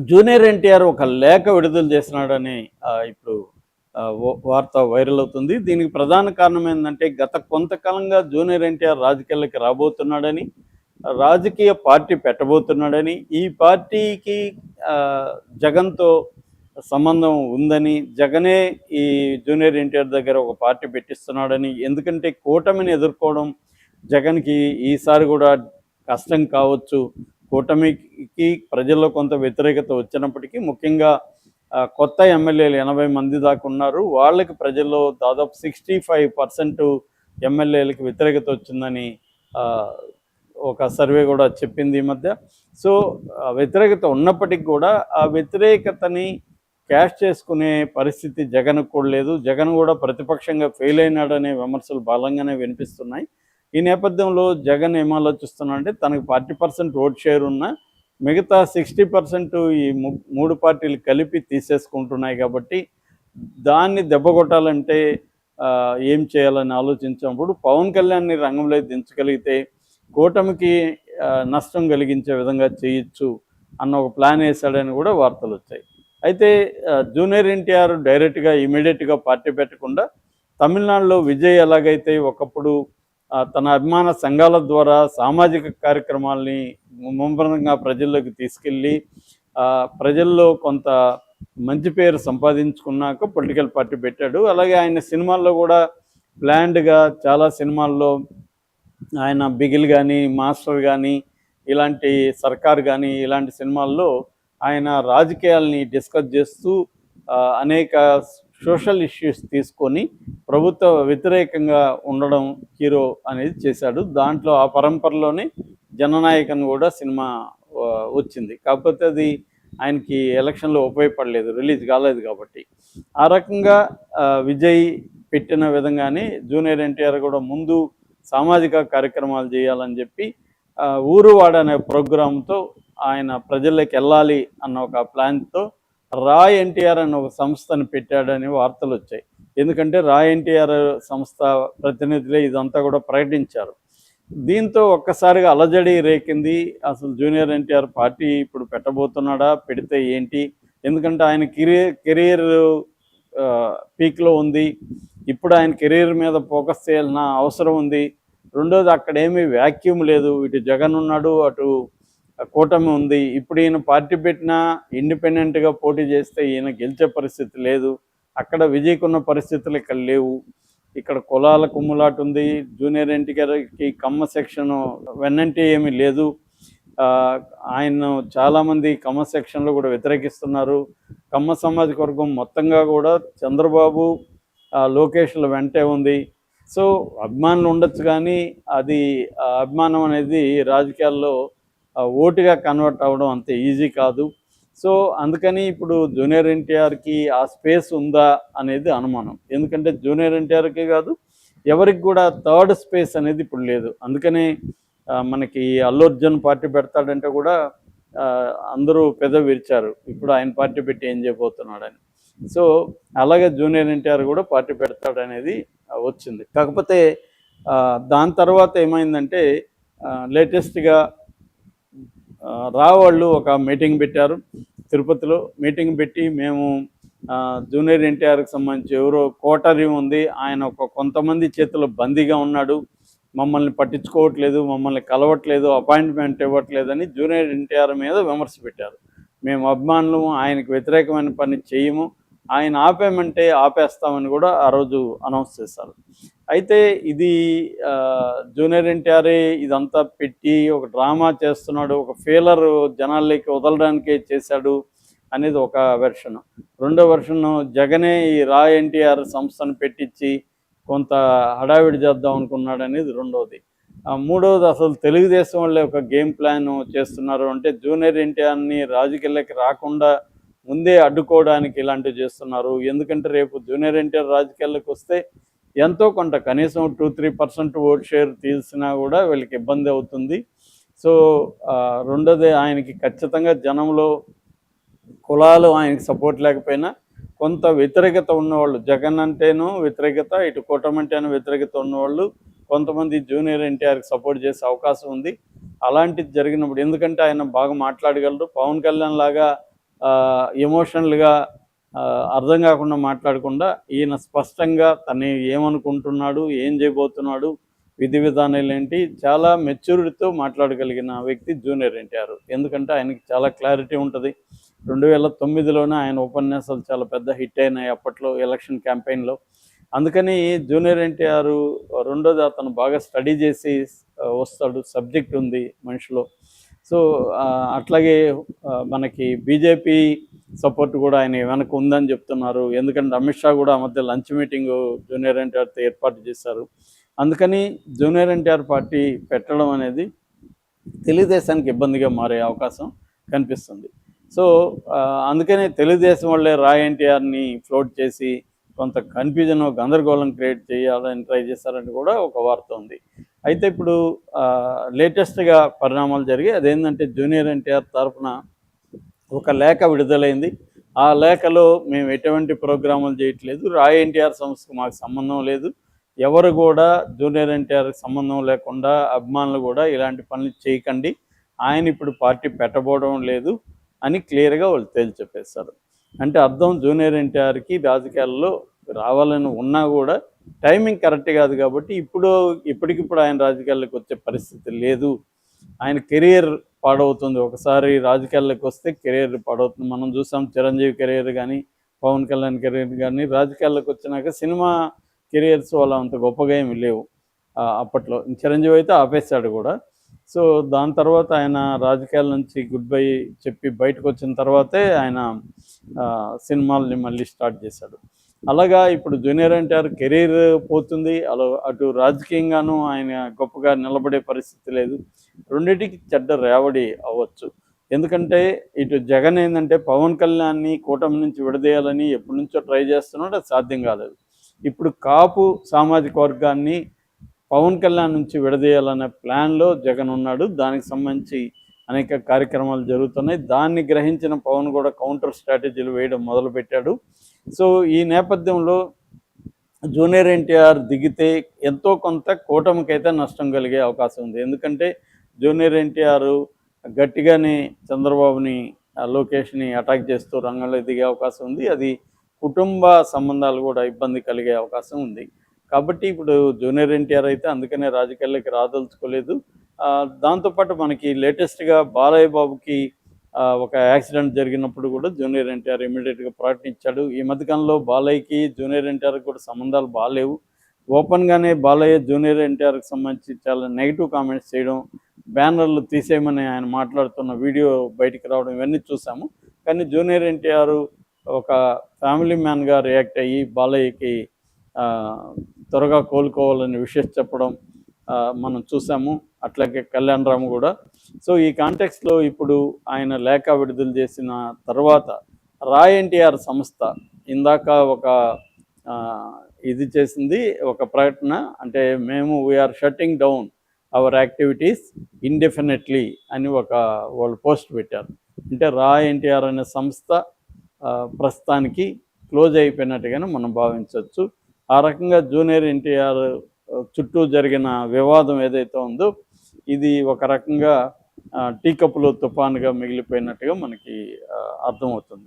Junior NTR ఒక లేఖ విడుదల చేసినాడని ఇప్పుడు వార్త వైరల్ అవుతుంది. దీనికి ప్రధాన కారణం ఏంటంటే గత కొంతకాలంగా జూనియర్ ఎన్టీఆర్ రాజకీయాల్లోకి రాబోతున్నాడని, రాజకీయ పార్టీ పెట్టబోతున్నాడని, ఈ పార్టీకి జగన్తో సంబంధం ఉందని, జగనే ఈ జూనియర్ ఎన్టీఆర్ దగ్గర ఒక పార్టీ పెట్టిస్తున్నాడని, ఎందుకంటే కూటమిని ఎదుర్కోవడం జగన్కి ఈసారి కూడా కష్టం కావచ్చు. కూటమికి ప్రజల్లో కొంత వ్యతిరేకత వచ్చినప్పటికీ ముఖ్యంగా కొత్త ఎమ్మెల్యేలు 80 మంది దాకా ఉన్నారు. వాళ్ళకి ప్రజల్లో దాదాపు 65% ఎమ్మెల్యేలకి వ్యతిరేకత వచ్చిందని ఒక సర్వే కూడా చెప్పింది ఈ మధ్య. సో వ్యతిరేకత ఉన్నప్పటికీ కూడా ఆ వ్యతిరేకతని క్యాష్ చేసుకునే పరిస్థితి జగన్కు కూడా లేదు. జగన్ కూడా ప్రతిపక్షంగా ఫెయిల్ అయినాడనే విమర్శలు బలంగానే వినిపిస్తున్నాయి. ఈ నేపథ్యంలో జగన్ ఏం ఆలోచిస్తున్నాడంటే తనకు 40% ఓట్ షేర్ ఉన్న మిగతా 60% ఈ మూడు పార్టీలు కలిపి తీసేసుకుంటున్నాయి కాబట్టి దాన్ని దెబ్బకొట్టాలంటే ఏం చేయాలని ఆలోచించినప్పుడు పవన్ కళ్యాణ్ని రంగంలో దించగలిగితే కూటమికి నష్టం కలిగించే విధంగా చేయొచ్చు అన్న ఒక ప్లాన్ వేశాడని కూడా వార్తలు వచ్చాయి. అయితే జూనియర్ ఎన్టీఆర్ డైరెక్ట్గా ఇమీడియట్గా పార్టీ పెట్టకుండా తమిళనాడులో విజయ్ ఎలాగైతే ఒకప్పుడు తన అభిమాన సంఘాల ద్వారా సామాజిక కార్యక్రమాల్ని ముమ్మరంగా ప్రజల్లోకి తీసుకెళ్ళి ప్రజల్లో కొంత మంచి పేరు సంపాదించుకున్నాక పొలిటికల్ పార్టీ పెట్టాడు. అలాగే ఆయన సినిమాల్లో కూడా ప్లాన్డ్గా చాలా సినిమాల్లో ఆయన బిగిల్ కానీ, మాస్టర్ కానీ, ఇలాంటి సర్కార్ కానీ ఇలాంటి సినిమాల్లో ఆయన రాజకీయాల్ని డిస్కస్ చేస్తూ అనేక సోషల్ ఇష్యూస్ తీసుకొని ప్రభుత్వ వ్యతిరేకంగా ఉండడం హీరో అనేది చేశాడు. దాంట్లో ఆ పరంపరలోనే జననాయకన్ కూడా సినిమా వచ్చింది. కాకపోతే అది ఆయనకి ఎలక్షన్లో ఉపయోగపడలేదు, రిలీజ్ కాలేదు కాబట్టి. ఆ రకంగా విజయ్ పెట్టిన విధంగానే జూనియర్ ఎన్టీఆర్ కూడా ముందు సామాజిక కార్యక్రమాలు చేయాలని చెప్పి ఊరువాడ అనే ప్రోగ్రాంతో ఆయన ప్రజల్లోకి వెళ్ళాలి అన్న ఒక ప్లాన్తో రాయ్ ఎన్టీఆర్ అనే ఒక సంస్థను పెట్టాడని వార్తలు వచ్చాయి. ఎందుకంటే రాయ్ ఎన్టీఆర్ సంస్థ ప్రతినిధులే ఇదంతా కూడా ప్రకటించారు. దీంతో ఒక్కసారిగా అలజడి రేకింది. అసలు జూనియర్ ఎన్టీఆర్ పార్టీ ఇప్పుడు పెట్టబోతున్నాడా, పెడితే ఏంటి? ఎందుకంటే ఆయన కెరీర్ పీక్లో ఉంది. ఇప్పుడు ఆయన కెరీర్ మీద ఫోకస్ చేయాల్సిన అవసరం ఉంది. రెండోది అక్కడేమీ వ్యాక్యూమ్ లేదు. ఇటు జగన్ ఉన్నాడు, అటు కూటమి ఉంది. ఇప్పుడు ఈయన పార్టీ పెట్టినా ఇండిపెండెంట్గా పోటీ చేస్తే ఈయన గెలిచే పరిస్థితి లేదు. అక్కడ విజయ్కున్న పరిస్థితులు ఇక్కడ లేవు. ఇక్కడ కులాల కుమ్ములాట ఉంది. జూనియర్ ఎన్టీఆర్కి కమ్మ సెక్షన్ వెన్నంటే ఏమీ లేదు. ఆయన చాలామంది కమ్మ సెక్షన్లో కూడా వ్యతిరేకిస్తున్నారు. కమ్మ సామాజిక వర్గం మొత్తంగా కూడా చంద్రబాబు లోకేష్ల వెంటే ఉంది. సో అభిమానులు ఉండొచ్చు, కానీ అది అభిమానం అనేది రాజకీయాల్లో ఓటుగా కన్వర్ట్ అవ్వడం అంత ఈజీ కాదు. సో అందుకని ఇప్పుడు జూనియర్ ఎన్టీఆర్కి ఆ స్పేస్ ఉందా అనేది అనుమానం. ఎందుకంటే జూనియర్ ఎన్టీఆర్కే కాదు, ఎవరికి కూడా థర్డ్ స్పేస్ అనేది ఇప్పుడు లేదు. అందుకని మనకి అల్లు అర్జున్ పార్టీ పెడతాడంటే కూడా అందరూ పెద్ద విరిచారు, ఇప్పుడు ఆయన పార్టీ పెట్టి ఏం చేయబోతున్నాడని. సో అలాగే జూనియర్ ఎన్టీఆర్ కూడా పార్టీ పెడతాడనేది వచ్చింది. కాకపోతే దాని తర్వాత ఏమైందంటే లేటెస్ట్గా వాళ్ళు ఒక మీటింగ్ పెట్టారు తిరుపతిలో. మీటింగ్ పెట్టి మేము జూనియర్ ఎన్టీఆర్కి సంబంధించి ఎవరో కోటరీ ఉంది, ఆయన కొంతమంది చేతిలో బందీగా ఉన్నాడు, మమ్మల్ని పట్టించుకోవట్లేదు, మమ్మల్ని కలవట్లేదు, అపాయింట్మెంట్ ఇవ్వట్లేదని జూనియర్ ఎన్టీఆర్ మీద విమర్శ పెట్టారు. మేము అభిమానులు, ఆయనకు వ్యతిరేకమైన పని చేయము, ఆయన ఆపేమంటే ఆపేస్తామని కూడా ఆ రోజు అనౌన్స్ చేశారు. అయితే ఇది జూనియర్ ఎన్టీఆర్ ఇదంతా పెట్టి ఒక డ్రామా చేస్తున్నాడు, ఒక ఫెయిలర్ జనాల్లోకి వదలడానికే చేశాడు అనేది ఒక వెర్షన్. రెండో వెర్షన్ జగనే ఈ రా ఎన్టీఆర్ సంస్థను పెట్టించి కొంత హడావిడి చేద్దాం అనుకున్నాడు అనేది రెండోది. మూడవది అసలు తెలుగుదేశం వాళ్ళే ఒక గేమ్ ప్లాన్ చేస్తున్నారు. అంటే జూనియర్ ఎన్టీఆర్ని రాజకీయాల్లోకి రాకుండా ముందే అడ్డుకోవడానికి ఇలాంటివి చేస్తున్నారు. ఎందుకంటే రేపు జూనియర్ ఎన్టీఆర్ రాజకీయాల్లోకి వస్తే ఎంతో కొంత కనీసం 2-3% ఓట్ షేర్ తీసినా కూడా వీళ్ళకి ఇబ్బంది అవుతుంది. సో రెండోది ఆయనకి ఖచ్చితంగా జనంలో కులాలు ఆయనకి సపోర్ట్ లేకపోయినా కొంత వ్యతిరేకత ఉన్నవాళ్ళు, జగన్ అంటేనూ వ్యతిరేకత, ఇటు కూటమంటేనూ వ్యతిరేకత ఉన్నవాళ్ళు కొంతమంది జూనియర్ ఎన్టీఆర్కి సపోర్ట్ చేసే అవకాశం ఉంది. అలాంటిది జరిగినప్పుడు, ఎందుకంటే ఆయన బాగా మాట్లాడగలరు, పవన్ కళ్యాణ్ లాగా ఎమోషనల్గా అర్థం కాకుండా మాట్లాడకుండా ఈయన స్పష్టంగా తను ఏమనుకుంటున్నాడు, ఏం చేయబోతున్నాడు, విధి విధానాలు ఏంటి, చాలా మెచ్యూరిటీతో మాట్లాడగలిగిన వ్యక్తి జూనియర్ ఎన్టీఆర్. ఎందుకంటే ఆయనకి చాలా క్లారిటీ ఉంటుంది. 2009లోనే ఆయన ఉపన్యాసాలు చాలా పెద్ద హిట్ అయినాయి అప్పట్లో ఎలక్షన్ క్యాంపెయిన్లో. అందుకని జూనియర్ ఎన్టీఆర్ రెండోది అతను బాగా స్టడీ చేసి వస్తాడు, సబ్జెక్ట్ ఉంది మనిషిలో. సో అట్లాగే మనకి బీజేపీ సపోర్ట్ కూడా ఆయన వెనక ఉందని చెప్తున్నారు. ఎందుకంటే అమిత్ షా కూడా ఆ మధ్య లంచ్ మీటింగ్ జూనియర్ ఎన్టీఆర్తో ఏర్పాటు చేశారు. అందుకని జూనియర్ ఎన్టీఆర్ పార్టీ పెట్టడం అనేది తెలుగుదేశానికి ఇబ్బందిగా మారే అవకాశం కనిపిస్తుంది. సో అందుకనే తెలుగుదేశం వాళ్ళే ఎన్టీఆర్ని ఫ్లోట్ చేసి కొంత కన్ఫ్యూజన్, గందరగోళం క్రియేట్ చేయాలని ట్రై చేశారని కూడా ఒక వార్త ఉంది. అయితే ఇప్పుడు లేటెస్ట్గా పరిణామాలు జరిగాయి. అదేంటంటే జూనియర్ ఎన్టీఆర్ తరఫున ఒక లేఖ విడుదలైంది. ఆ లేఖలో మేము ఎటువంటి ప్రోగ్రాములు చేయట్లేదు, ఎన్టీఆర్ సంస్థకు మాకు సంబంధం లేదు, ఎవరు కూడా జూనియర్ ఎన్టీఆర్కి సంబంధం లేకుండా అభిమానులు కూడా ఇలాంటి పనులు చేయకండి, ఆయన ఇప్పుడు పార్టీ పెట్టబోవడం లేదు అని క్లియర్గా వాళ్ళు తేల్చి చెప్పేస్తారు. అంటే అర్థం జూనియర్ ఎన్టీఆర్కి రాజకీయాల్లో రావాలని ఉన్నా కూడా టైమింగ్ కరెక్ట్ కాదు కాబట్టి ఇప్పటికిప్పుడు ఆయన రాజకీయాల్లోకి వచ్చే పరిస్థితి లేదు. ఆయన కెరియర్ పాడవుతుంది. ఒకసారి రాజకీయాల్లోకి వస్తే కెరియర్ పాడవుతుంది. మనం చూసాం చిరంజీవి కెరియర్ కానీ, పవన్ కళ్యాణ్ కెరియర్ కానీ రాజకీయాల్లోకి వచ్చినాక సినిమా కెరియర్స్ వాళ్ళ అంత గొప్పగా ఏమి లేవు అప్పట్లో. చిరంజీవి అయితే ఆపేశాడు కూడా. సో దాని తర్వాత ఆయన రాజకీయాల నుంచి గుడ్ బై చెప్పి బయటకు వచ్చిన తర్వాతే ఆయన సినిమాల్ని మళ్ళీ స్టార్ట్ చేశాడు. అలాగా ఇప్పుడు జూనియర్ ఎన్టీఆర్ కెరీర్ పోతుంది, అటు రాజకీయంగానూ ఆయన గొప్పగా నిలబడే పరిస్థితి లేదు. రెండింటికి చెడ్డ రేవడి అవ్వచ్చు. ఎందుకంటే ఇటు జగన్ ఏంటంటే పవన్ కళ్యాణ్ని కూటమి నుంచి విడదీయాలని ఎప్పటి నుంచో ట్రై చేస్తున్నాడు, అది సాధ్యం కాలేదు. ఇప్పుడు కాపు సామాజిక వర్గాన్ని పవన్ కళ్యాణ్ నుంచి విడదీయాలనే ప్లాన్లో జగన్ ఉన్నాడు. దానికి సంబంధించి అనేక కార్యక్రమాలు జరుగుతున్నాయి. దాన్ని గ్రహించిన పవన్ కూడా కౌంటర్ స్ట్రాటజీలు వేయడం మొదలుపెట్టాడు. సో ఈ నేపథ్యంలో జూనియర్ ఎన్టీఆర్ దిగితే ఎంతో కొంత కూటమికైతే నష్టం కలిగే అవకాశం ఉంది. ఎందుకంటే జూనియర్ ఎన్టీఆర్ గట్టిగానే చంద్రబాబుని, లోకేష్ని అటాక్ చేస్తూ రంగంలో దిగే అవకాశం ఉంది. అది కుటుంబ సంబంధాలు కూడా ఇబ్బంది కలిగే అవకాశం ఉంది. కాబట్టి ఇప్పుడు జూనియర్ ఎన్టీఆర్ అయితే అందుకనే రాజకీయాల్లోకి రాదలుచుకోలేదు. దాంతోపాటు మనకి లేటెస్ట్గా బాలయ్య బాబుకి ఒక యాక్సిడెంట్ జరిగినప్పుడు కూడా జూనియర్ ఎన్టీఆర్ ఇమీడియట్గా ప్రకటించాడు. ఈ మధ్యకాలంలో బాలయ్యకి జూనియర్ ఎన్టీఆర్కి కూడా సంబంధాలు బాగాలేవు. ఓపెన్గానే బాలయ్య జూనియర్ ఎన్టీఆర్కి సంబంధించి చాలా నెగిటివ్ కామెంట్స్ చేయడం, బ్యానర్లు తీసేయమని ఆయన మాట్లాడుతున్న వీడియో బయటికి రావడం ఇవన్నీ చూసాము. కానీ జూనియర్ ఎన్టీఆర్ ఒక ఫ్యామిలీ మ్యాన్గా రియాక్ట్ అయ్యి బాలయ్యకి త్వరగా కోలుకోవాలని విషయం చెప్పడం మనం చూసాము. అట్లాగే కళ్యాణ్ రామ్ కూడా. సో ఈ కాంటెక్స్లో ఇప్పుడు ఆయన లేఖ విడుదల చేసిన తర్వాత ఎన్టీఆర్ సంస్థ ఇందాక ఒక ఇది చేసింది, ఒక ప్రకటన. అంటే మేము we're shutting down our activities indefinitely అని వాళ్ళు పోస్ట్ పెట్టారు. అంటే ఎన్టీఆర్ అనే సంస్థ ప్రస్తుతానికి క్లోజ్ అయిపోయినట్టుగానే మనం భావించవచ్చు. ఆ రకంగా జూనియర్ ఎన్టీఆర్ చుట్టూ జరిగిన వివాదం ఏదైతే ఉందో ఇది ఒక రకంగా టీ కప్పులో తుఫానుగా మిగిలిపోయినట్టుగా మనకి అర్థమవుతుంది.